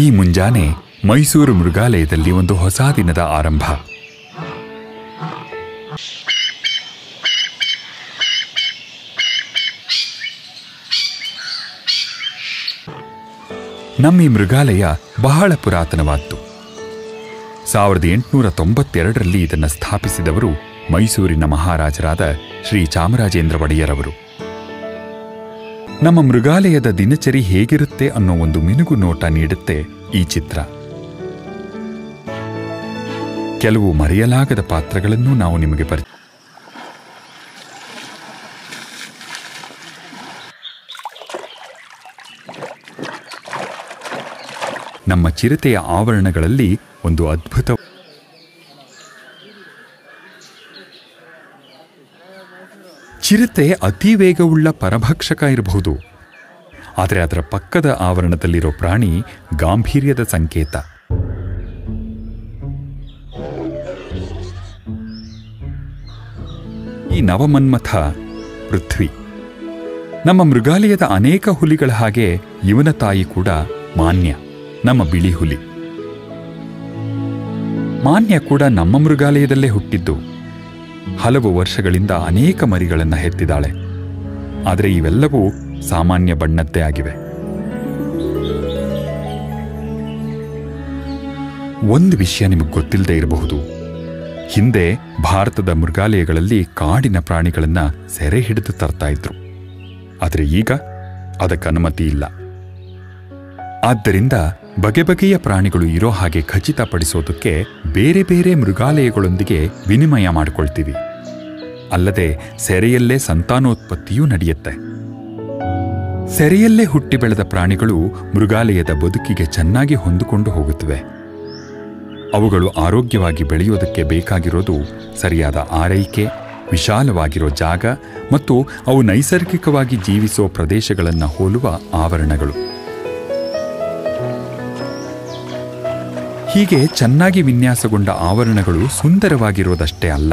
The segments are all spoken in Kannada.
ಈ ಮುಂಜಾನೆ ಮೈಸೂರು ಮೃಗಾಲಯದಲ್ಲಿ ಒಂದು ಹೊಸ ದಿನದ ಆರಂಭ. ನಮ್ಮ ಈ ಮೃಗಾಲಯ ಬಹಳ ಪುರಾತನವಾದ್ದು. 1892ರಲ್ಲಿ ಇದನ್ನು ಸ್ಥಾಪಿಸಿದವರು ಮೈಸೂರಿನ ಮಹಾರಾಜರಾದ ಶ್ರೀ ಚಾಮರಾಜೇಂದ್ರ ಒಡೆಯರವರು. ನಮ್ಮ ಮೃಗಾಲಯದ ದಿನಚರಿ ಹೇಗಿರುತ್ತೆ ಅನ್ನೋ ಒಂದು ಮಿನುಗು ನೋಟ ನೀಡುತ್ತೆ ಈ ಚಿತ್ರ. ಕೆಲವು ಮರೆಯಲಾಗದ ಪಾತ್ರಗಳನ್ನು ನಾವು ನಿಮಗೆ ನಮ್ಮ ಚಿರತೆಯ ಆವರಣಗಳಲ್ಲಿ ಒಂದು ಅದ್ಭುತ ಚಿರತೆ ಅತಿ ವೇಗವುಳ್ಳ ಪರಭಕ್ಷಕ ಇರಬಹುದು, ಆದರೆ ಅದರ ಪಕ್ಕದ ಆವರಣದಲ್ಲಿರೋ ಪ್ರಾಣಿ ಗಾಂಭೀರ್ಯದ ಸಂಕೇತ. ಈ ನವಮನ್ಮಥ ಪೃಥ್ವಿ. ನಮ್ಮ ಮೃಗಾಲಯದ ಅನೇಕ ಹುಲಿಗಳ ಹಾಗೆ ಇವನ ತಾಯಿ ಕೂಡ ಮಾನ್ಯ, ನಮ್ಮ ಬಿಳಿ ಹುಲಿ. ಮಾನ್ಯ ಕೂಡ ನಮ್ಮ ಮೃಗಾಲಯದಲ್ಲೇ ಹುಟ್ಟಿದ್ದು. ಹಲವು ವರ್ಷಗಳಿಂದ ಅನೇಕ ಮರಿಗಳನ್ನು ಹೆತ್ತಿದ್ದಾಳೆ. ಆದರೆ ಇವೆಲ್ಲವೂ ಸಾಮಾನ್ಯ ಬಣ್ಣದ್ದೇ ಆಗಿವೆ. ಒಂದು ವಿಷಯ ನಿಮಗೆ ಗೊತ್ತಿಲ್ಲದೆ ಇರಬಹುದು. ಹಿಂದೆ ಭಾರತದ ಮೃಗಾಲಯಗಳಲ್ಲಿ ಕಾಡಿನ ಪ್ರಾಣಿಗಳನ್ನು ಸೆರೆ ಹಿಡಿದು ತರ್ತಾ ಇದ್ರು. ಆದರೆ ಈಗ ಅದಕ್ಕೆ ಅನುಮತಿ ಇಲ್ಲ. ಆದ್ದರಿಂದ ಬಗೆ ಬಗೆಯ ಪ್ರಾಣಿಗಳು ಇರೋ ಹಾಗೆ ಖಚಿತಪಡಿಸೋದಕ್ಕೆ ಬೇರೆ ಬೇರೆ ಮೃಗಾಲಯಗಳೊಂದಿಗೆ ವಿನಿಮಯ ಮಾಡಿಕೊಳ್ತೀವಿ. ಅಲ್ಲದೆ ಸೆರೆಯಲ್ಲೇ ಸಂತಾನೋತ್ಪತ್ತಿಯೂ ನಡೆಯುತ್ತೆ. ಸೆರೆಯಲ್ಲೇ ಹುಟ್ಟಿ ಬೆಳೆದ ಪ್ರಾಣಿಗಳು ಮೃಗಾಲಯದ ಬದುಕಿಗೆ ಚೆನ್ನಾಗಿ ಹೊಂದಿಕೊಂಡು ಹೋಗುತ್ತವೆ. ಅವುಗಳು ಆರೋಗ್ಯವಾಗಿ ಬೆಳೆಯೋದಕ್ಕೆ ಬೇಕಾಗಿರೋದು ಸರಿಯಾದ ಆರೈಕೆ, ವಿಶಾಲವಾಗಿರೋ ಜಾಗ ಮತ್ತು ಅವು ನೈಸರ್ಗಿಕವಾಗಿ ಜೀವಿಸೋ ಪ್ರದೇಶಗಳನ್ನು ಹೋಲುವ ಆವರಣಗಳು. ಹೀಗೆ ಚೆನ್ನಾಗಿ ವಿನ್ಯಾಸಗೊಂಡ ಆವರಣಗಳು ಸುಂದರವಾಗಿರೋದಷ್ಟೇ ಅಲ್ಲ,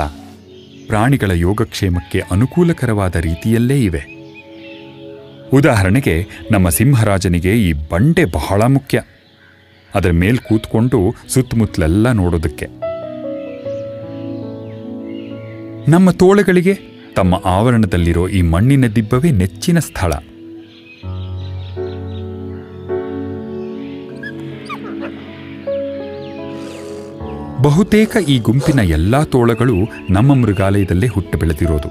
ಪ್ರಾಣಿಗಳ ಯೋಗಕ್ಷೇಮಕ್ಕೆ ಅನುಕೂಲಕರವಾದ ರೀತಿಯಲ್ಲೇ ಇವೆ. ಉದಾಹರಣೆಗೆ ನಮ್ಮ ಸಿಂಹರಾಜನಿಗೆ ಈ ಬಂಡೆ ಬಹಳ ಮುಖ್ಯ. ಅದರ ಮೇಲ್ ಕೂತ್ಕೊಂಡು ಸುತ್ತಮುತ್ತಲೆಲ್ಲ ನೋಡೋದಕ್ಕೆ. ನಮ್ಮ ತೋಳಗಳಿಗೆ ತಮ್ಮ ಆವರಣದಲ್ಲಿರೋ ಈ ಮಣ್ಣಿನ ದಿಬ್ಬವೇ ನೆಚ್ಚಿನ ಸ್ಥಳ. ಬಹುತೇಕ ಈ ಗುಂಪಿನ ಎಲ್ಲಾ ತೋಳಗಳು ನಮ್ಮ ಮೃಗಾಲಯದಲ್ಲೇ ಹುಟ್ಟು ಬೆಳೆದಿರೋದು.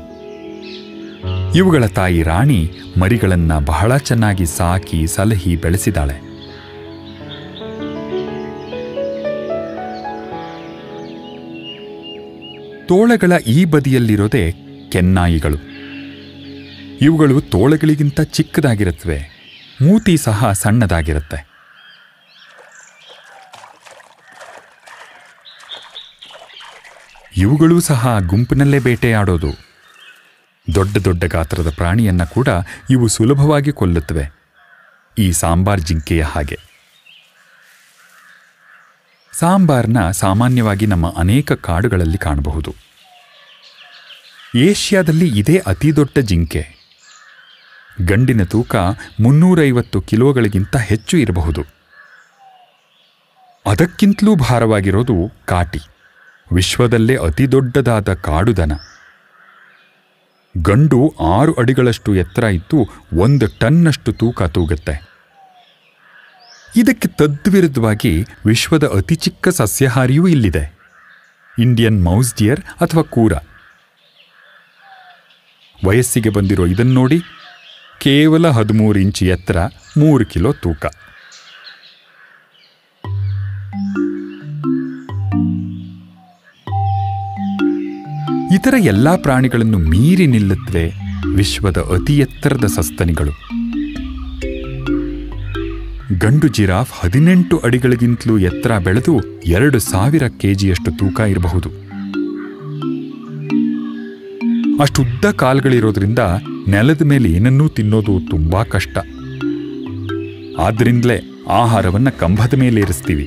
ಇವುಗಳ ತಾಯಿ ರಾಣಿ ಮರಿಗಳನ್ನ ಬಹಳ ಚೆನ್ನಾಗಿ ಸಾಕಿ ಸಲಹಿ ಬೆಳೆಸಿದಾಳೆ. ತೋಳಗಳ ಈ ಬದಿಯಲ್ಲಿರೋದೇ ಕೆನ್ನಾಯಿಗಳು. ಇವುಗಳು ತೋಳಗಳಿಗಿಂತ ಚಿಕ್ಕದಾಗಿರುತ್ತವೆ. ಮೂತಿ ಸಹ ಸಣ್ಣದಾಗಿರುತ್ತೆ. ಇವುಗಳೂ ಸಹ ಗುಂಪಿನಲ್ಲೇ ಬೇಟೆಯಾಡೋದು. ದೊಡ್ಡ ದೊಡ್ಡ ಗಾತ್ರದ ಪ್ರಾಣಿಯನ್ನ ಕೂಡ ಇವು ಸುಲಭವಾಗಿ ಕೊಲ್ಲುತ್ತವೆ, ಈ ಸಾಂಬಾರ್ ಜಿಂಕೆಯ ಹಾಗೆ. ಸಾಂಬಾರ್ನ ಸಾಮಾನ್ಯವಾಗಿ ನಮ್ಮ ಅನೇಕ ಕಾಡುಗಳಲ್ಲಿ ಕಾಣಬಹುದು. ಏಷ್ಯಾದಲ್ಲಿ ಇದೇ ಅತಿ ದೊಡ್ಡ ಜಿಂಕೆ. ಗಂಡಿನ ತೂಕ 350 ಕಿಲೋಗಳಿಗಿಂತ ಹೆಚ್ಚು ಇರಬಹುದು. ಅದಕ್ಕಿಂತಲೂ ಭಾರವಾಗಿರೋದು ಕಾಟಿ, ವಿಶ್ವದಲ್ಲೇ ಅತಿ ದೊಡ್ಡದಾದ ಕಾಡುದನ. ಗಂಡು 6 ಅಡಿಗಳಷ್ಟು ಎತ್ತರ ಇದ್ದು 1 ಟನ್ನಷ್ಟು ತೂಕ ತೂಗುತ್ತೆ. ಇದಕ್ಕೆ ತದ್ವಿರುದ್ಧವಾಗಿ ವಿಶ್ವದ ಅತಿ ಚಿಕ್ಕ ಸಸ್ಯಾಹಾರಿಯೂ ಇಲ್ಲಿದೆ, ಇಂಡಿಯನ್ ಮೌಸ್ ಡಿಯರ್ ಅಥವಾ ಕೂರ. ವಯಸ್ಸಿಗೆ ಬಂದಿರೋ ಇದನ್ನು ನೋಡಿ, ಕೇವಲ 13 ಇಂಚು ಎತ್ತರ, 3 ಕಿಲೋ ತೂಕ. ಇತರ ಎಲ್ಲಾ ಪ್ರಾಣಿಗಳನ್ನು ಮೀರಿ ನಿಲ್ಲುತ್ತವೆ ವಿಶ್ವದ ಅತಿ ಎತ್ತರದ ಸಸ್ತನಿಗಳು. ಗಂಡು ಜಿರಾಫ್ 18 ಅಡಿಗಳಿಗಿಂತಲೂ ಎತ್ತರ ಬೆಳೆದು 2000 ಕೆಜಿಯಷ್ಟು ತೂಕ ಇರಬಹುದು. ಅಷ್ಟುದ್ದ ಕಾಲ್ಗಳಿರೋದ್ರಿಂದ ನೆಲದ ಮೇಲೆ ಏನನ್ನೂ ತಿನ್ನೋದು ತುಂಬಾ ಕಷ್ಟ. ಆದ್ರಿಂದಲೇ ಆಹಾರವನ್ನು ಕಂಬದ ಮೇಲೆ ಇರಿಸ್ತೀವಿ.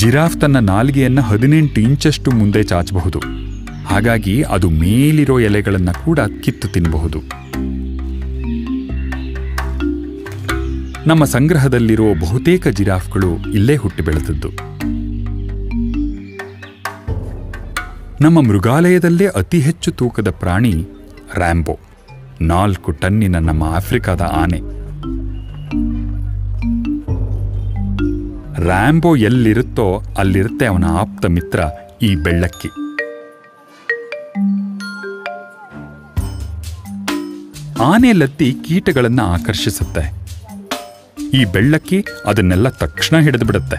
ಜಿರಾಫ್ ತನ್ನ ನಾಲಿಗೆಯನ್ನು 18 ಇಂಚಷ್ಟು ಮುಂದೆ ಚಾಚಬಹುದು. ಹಾಗಾಗಿ ಅದು ಮೇಲಿರೋ ಎಲೆಗಳನ್ನು ಕೂಡ ಕಿತ್ತು ತಿನ್ನಬಹುದು. ನಮ್ಮ ಸಂಗ್ರಹದಲ್ಲಿರೋ ಬಹುತೇಕ ಜಿರಾಫ್ಗಳು ಇಲ್ಲೇ ಹುಟ್ಟಿ ಬೆಳೆದದ್ದು. ನಮ್ಮ ಮೃಗಾಲಯದಲ್ಲೇ ಅತಿ ಹೆಚ್ಚು ತೂಕದ ಪ್ರಾಣಿ ರ್ಯಾಂಬೋ, 4 ಟನ್ನಿನ ನಮ್ಮ ಆಫ್ರಿಕಾದ ಆನೆ. ರ್ಯಾಂಬೋ ಎಲ್ಲಿರುತ್ತೋ ಅಲ್ಲಿರುತ್ತೆ ಅವನ ಆಪ್ತ ಮಿತ್ರ ಈ ಬೆಳ್ಳಕ್ಕಿ. ಆನೆ ಲದ್ದಿ ಕೀಟಗಳನ್ನು ಆಕರ್ಷಿಸುತ್ತೆ. ಈ ಬೆಳ್ಳಕ್ಕಿ ಅದನ್ನೆಲ್ಲ ತಕ್ಷಣ ಹಿಡಿದು ಬಿಡುತ್ತೆ.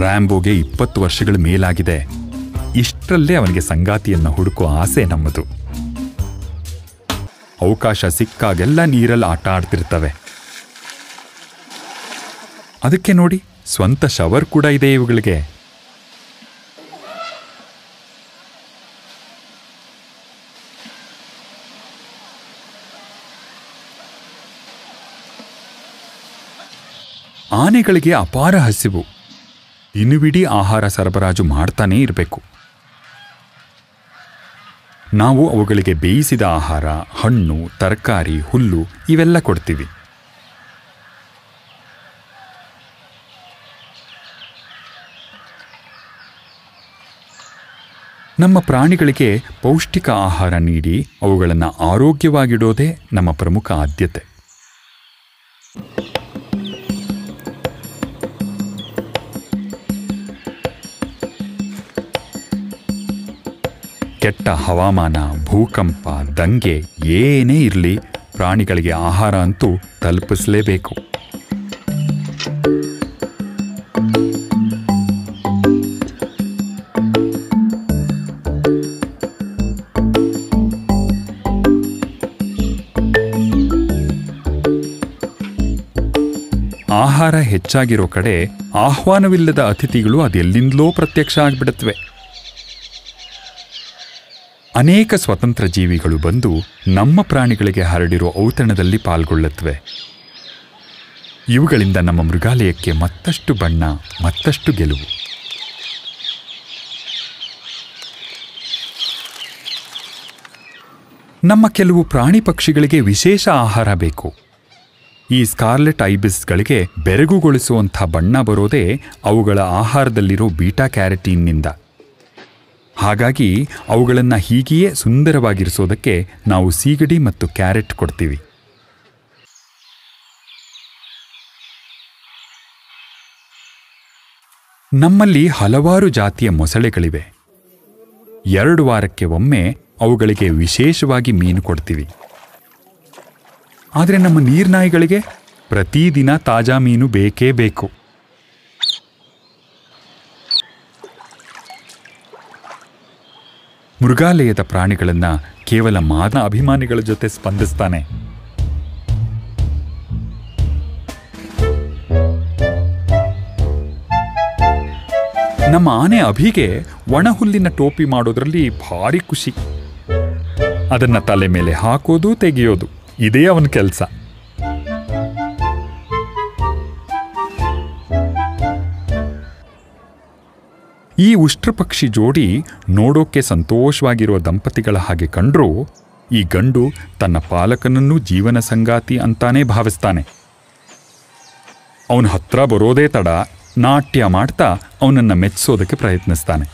ರ್ಯಾಂಬೋಗೆ 20 ವರ್ಷಗಳ ಮೇಲಾಗಿದೆ. ಇಷ್ಟರಲ್ಲೇ ಅವನಿಗೆ ಸಂಗಾತಿಯನ್ನು ಹುಡುಕೋ ಆಸೆ ನಮ್ಮದು. ಅವಕಾಶ ಸಿಕ್ಕಾಗೆಲ್ಲ ನೀರಲ್ಲಿ ಆಟ ಆಡ್ತಿರ್ತವೆ. ಅದಕ್ಕೆ ನೋಡಿ, ಸ್ವಂತ ಶವರ್ ಕೂಡ ಇದೆ ಇವುಗಳಿಗೆ. ಆನೆಗಳಿಗೆ ಅಪಾರ ಹಸಿವು. ದಿನವಿಡೀ ಆಹಾರ ಸರಬರಾಜು ಮಾಡ್ತಾನೇ ಇರಬೇಕು. ನಾವು ಅವುಗಳಿಗೆ ಬೇಯಿಸಿದ ಆಹಾರ, ಹಣ್ಣು, ತರಕಾರಿ, ಹುಲ್ಲು ಇವೆಲ್ಲ ಕೊಡ್ತೀವಿ. ನಮ್ಮ ಪ್ರಾಣಿಗಳಿಗೆ ಪೌಷ್ಟಿಕ ಆಹಾರ ನೀಡಿ ಅವುಗಳನ್ನು ಆರೋಗ್ಯವಾಗಿಡೋದೇ ನಮ್ಮ ಪ್ರಮುಖ ಆದ್ಯತೆ. ಕೆಟ್ಟ ಹವಾಮಾನ, ಭೂಕಂಪ, ದಂಗೆ ಏನೇ ಇರಲಿ, ಪ್ರಾಣಿಗಳಿಗೆ ಆಹಾರ ಅಂತೂ ತಲುಪಿಸಲೇಬೇಕು. ಆಹಾರ ಹೆಚ್ಚಾಗಿರೋ ಕಡೆ ಆಹ್ವಾನವಿಲ್ಲದ ಅತಿಥಿಗಳು ಅದೆಲ್ಲಿಂದಲೋ ಪ್ರತ್ಯಕ್ಷ ಆಗಿಬಿಡುತ್ತವೆ. ಅನೇಕ ಸ್ವತಂತ್ರ ಜೀವಿಗಳು ಬಂದು ನಮ್ಮ ಪ್ರಾಣಿಗಳಿಗೆ ಹರಡಿರೋ ಔತಣದಲ್ಲಿ ಪಾಲ್ಗೊಳ್ಳುತ್ತವೆ. ಇವುಗಳಿಂದ ನಮ್ಮ ಮೃಗಾಲಯಕ್ಕೆ ಮತ್ತಷ್ಟು ಬಣ್ಣ, ಮತ್ತಷ್ಟು ಗೆಲುವು. ನಮ್ಮ ಕೆಲವು ಪ್ರಾಣಿ ಪಕ್ಷಿಗಳಿಗೆ ವಿಶೇಷ ಆಹಾರ ಬೇಕು. ಈ ಸ್ಕಾರ್ಲೆಟ್ ಐಬಿಸ್ಗಳಿಗೆ ಬೆರಗುಗೊಳಿಸುವಂಥ ಬಣ್ಣ ಬರೋದೇ ಅವುಗಳ ಆಹಾರದಲ್ಲಿರೋ ಬೀಟಾ ಕ್ಯಾರಟೀನ್ನಿಂದ. ಹಾಗಾಗಿ ಅವುಗಳನ್ನು ಹೀಗೆಯೇ ಸುಂದರವಾಗಿರಿಸೋದಕ್ಕೆ ನಾವು ಸೀಗಡಿ ಮತ್ತು ಕ್ಯಾರೆಟ್ ಕೊಡ್ತೀವಿ. ನಮ್ಮಲ್ಲಿ ಹಲವಾರು ಜಾತಿಯ ಮೊಸಳೆಗಳಿವೆ. 2 ವಾರಕ್ಕೆ ಒಮ್ಮೆ ಅವುಗಳಿಗೆ ವಿಶೇಷವಾಗಿ ಮೀನು ಕೊಡ್ತೀವಿ. ಆದರೆ ನಮ್ಮ ನೀರ್ನಾಯಿಗಳಿಗೆ ಪ್ರತಿದಿನ ತಾಜಾ ಮೀನು ಬೇಕೇ ಬೇಕು. ಮೃಗಾಲಯದ ಪ್ರಾಣಿಗಳನ್ನು ಕೇವಲ ಮಾನವ ಅಭಿಮಾನಿಗಳ ಜೊತೆ ಸ್ಪಂದಿಸ್ತಾನೆ. ನಮ್ಮ ಆನೆ ಅಭಿಗೆ ಒಣಹುಲ್ಲಿನ ಟೋಪಿ ಮಾಡೋದ್ರಲ್ಲಿ ಭಾರಿ ಖುಷಿ. ಅದನ್ನ ತಲೆ ಮೇಲೆ ಹಾಕೋದು, ತೆಗೆಯೋದು ಇದೇ ಅವನ ಕೆಲಸ. ಈ ಉಷ್ಟ್ರಪಕ್ಷಿ ಜೋಡಿ ನೋಡೋಕೆ ಸಂತೋಷವಾಗಿರುವ ದಂಪತಿಗಳ ಹಾಗೆ ಕಂಡ್ರೂ ಈ ಗಂಡು ತನ್ನ ಪಾಲಕನನ್ನೂ ಜೀವನ ಸಂಗಾತಿ ಅಂತಾನೇ ಭಾವಿಸ್ತಾನೆ. ಅವನ ಹತ್ರ ಬರೋದೇ ತಡ ನಾಟ್ಯ ಮಾಡ್ತಾ ಅವನನ್ನು ಮೆಚ್ಚಿಸೋದಕ್ಕೆ ಪ್ರಯತ್ನಿಸ್ತಾನೆ.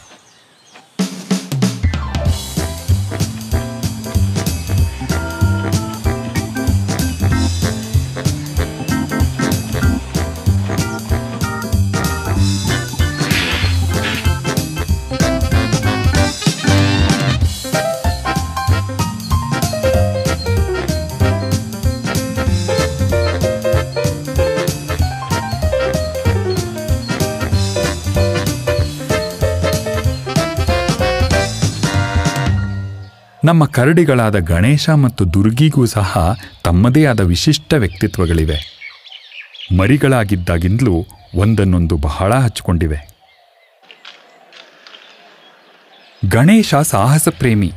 ನಮ್ಮ ಕರಡಿಗಳಾದ ಗಣೇಶ ಮತ್ತು ದುರ್ಗಿಗೂ ಸಹ ತಮ್ಮದೇ ಆದ ವಿಶಿಷ್ಟ ವ್ಯಕ್ತಿತ್ವಗಳಿವೆ. ಮರಿಗಳಾಗಿದ್ದಾಗಿಂದಲೂ ಒಂದನ್ನೊಂದು ಬಹಳ ಹಚ್ಚಿಕೊಂಡಿವೆ. ಗಣೇಶ ಸಾಹಸ ಪ್ರೇಮಿ.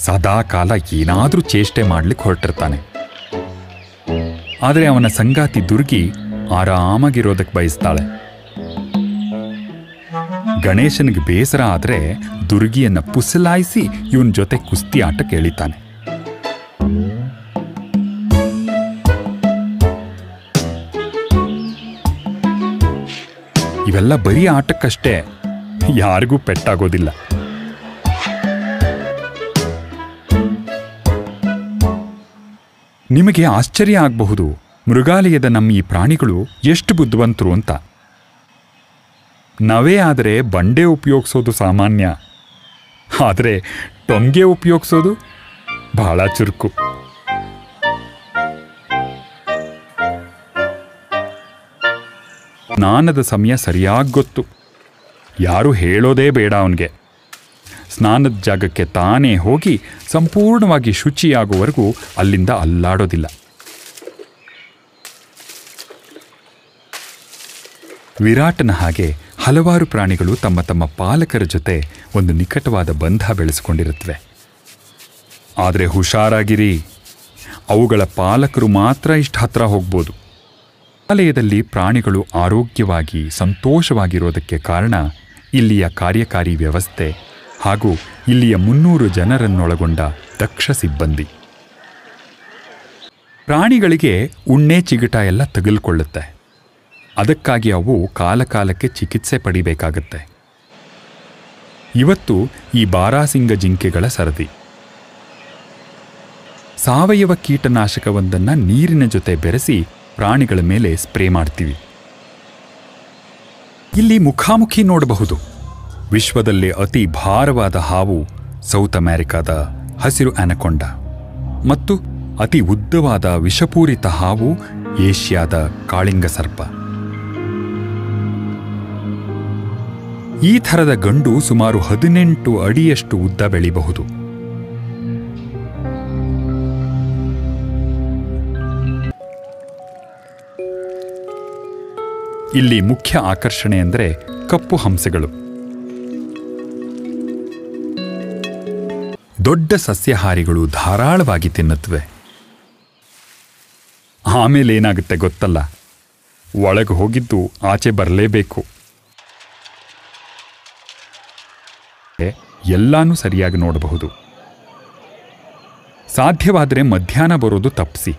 ಸದಾ ಕಾಲ ಏನಾದರೂ ಚೇಷ್ಟೆ ಮಾಡ್ಲಿಕ್ಕೆ ಹೊರಟಿರ್ತಾನೆ. ಆದರೆ ಅವನ ಸಂಗಾತಿ ದುರ್ಗಿ ಆರಾಮಾಗಿರೋದಕ್ಕೆ ಬಯಸ್ತಾಳೆ. ಗಣೇಶನಿಗೆ ಬೇಸರ ಆದ್ರೆ ದುರ್ಗಿಯನ್ನ ಪುಸಲಾಯಿಸಿ ಇವನ್ ಜೊತೆ ಕುಸ್ತಿ ಆಟಕ್ಕೆ ಎಳಿತಾನೆ. ಇವೆಲ್ಲ ಬರೀ ಆಟಕ್ಕಷ್ಟೇ, ಯಾರಿಗೂ ಪೆಟ್ಟಾಗೋದಿಲ್ಲ. ನಿಮಗೆ ಆಶ್ಚರ್ಯ ಆಗಬಹುದು, ಮೃಗಾಲಯದ ನಮ್ಮ ಈ ಪ್ರಾಣಿಗಳು ಎಷ್ಟು ಬುದ್ಧಿವಂತರು ಅಂತ. ನಾವೇ ಆದರೆ ಬಂಡೆ ಉಪಯೋಗಿಸೋದು ಸಾಮಾನ್ಯ, ಆದರೆ ಟೊಂಗೆ ಉಪಯೋಗಿಸೋದು ಬಹಳ ಚುರುಕು. ಸ್ನಾನದ ಸಮಯ ಸರಿಯಾಗಿ ಗೊತ್ತು, ಯಾರೂ ಹೇಳೋದೇ ಬೇಡ ಅವನಿಗೆ. ಸ್ನಾನದ ಜಾಗಕ್ಕೆ ತಾನೇ ಹೋಗಿ ಸಂಪೂರ್ಣವಾಗಿ ಶುಚಿಯಾಗುವವರೆಗೂ ಅಲ್ಲಿಂದ ಅಲ್ಲಾಡೋದಿಲ್ಲ. ವಿರಾಟನ ಹಾಗೆ ಹಲವಾರು ಪ್ರಾಣಿಗಳು ತಮ್ಮ ತಮ್ಮ ಪಾಲಕರ ಜೊತೆ ಒಂದು ನಿಕಟವಾದ ಬಂಧ ಬೆಳೆಸಿಕೊಂಡಿರುತ್ತವೆ. ಆದರೆ ಹುಷಾರಾಗಿರಿ, ಅವುಗಳ ಪಾಲಕರು ಮಾತ್ರ ಇಷ್ಟು ಹತ್ರ ಹೋಗ್ಬೋದು. ಆಲಯದಲ್ಲಿ ಪ್ರಾಣಿಗಳು ಆರೋಗ್ಯವಾಗಿ ಸಂತೋಷವಾಗಿರೋದಕ್ಕೆ ಕಾರಣ ಇಲ್ಲಿಯ ಕಾರ್ಯಕಾರಿ ವ್ಯವಸ್ಥೆ ಹಾಗೂ ಇಲ್ಲಿಯ 300 ಜನರನ್ನೊಳಗೊಂಡ ದಕ್ಷ ಸಿಬ್ಬಂದಿ. ಪ್ರಾಣಿಗಳಿಗೆ ಉಣ್ಣೆ ಚಿಗಟ ಎಲ್ಲ ತಗುಲ್ಕೊಳ್ಳುತ್ತೆ. ಅದಕ್ಕಾಗಿ ಅವು ಕಾಲಕಾಲಕ್ಕೆ ಚಿಕಿತ್ಸೆ ಪಡಿಬೇಕಾಗತ್ತೆ. ಇವತ್ತು ಈ ಬಾರಾಸಿಂಗ ಜಿಂಕೆಗಳ ಸರದಿ. ಸಾವಯವ ಕೀಟನಾಶಕವೊಂದನ್ನು ನೀರಿನ ಜೊತೆ ಬೆರೆಸಿ ಪ್ರಾಣಿಗಳ ಮೇಲೆ ಸ್ಪ್ರೇ ಮಾಡ್ತೀವಿ. ಇಲ್ಲಿ ಮುಖಾಮುಖಿ ನೋಡಬಹುದು. ವಿಶ್ವದಲ್ಲೇ ಅತಿ ಭಾರವಾದ ಹಾವು ಸೌತ್ ಅಮೆರಿಕಾದ ಹಸಿರು ಅನಕೊಂಡ ಮತ್ತು ಅತಿ ಉದ್ದವಾದ ವಿಷಪೂರಿತ ಹಾವು ಏಷ್ಯಾದ ಕಾಳಿಂಗ ಸರ್ಪ. ಈ ಥರದ ಗಂಡು ಸುಮಾರು 18 ಅಡಿಯಷ್ಟು ಉದ್ದ ಬೆಳೆಯಬಹುದು. ಇಲ್ಲಿ ಮುಖ್ಯ ಆಕರ್ಷಣೆ ಅಂದರೆ ಕಪ್ಪು ಹಂಸಗಳು. ದೊಡ್ಡ ಸಸ್ಯಾಹಾರಿಗಳು ಧಾರಾಳವಾಗಿ ತಿನ್ನುತ್ತವೆ. ಆಮೇಲೆ ಏನಾಗುತ್ತೆ ಗೊತ್ತಲ್ಲ, ಒಳಗೆ ಹೋಗಿದ್ದು ಆಚೆ ಬರಲೇಬೇಕು. ಎಲ್ಲಾನು ಸರಿಯಾಗಿ ನೋಡಬಹುದು. ಸಾಧ್ಯವಾದರೆ ಮಧ್ಯಾಹ್ನ ಬರೋದು ತಪ್ಪಿಸಿ,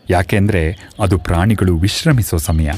ಯಾಕೆಂದ್ರೆ ಅದು ಪ್ರಾಣಿಗಳು ವಿಶ್ರಮಿಸೋ ಸಮಯ.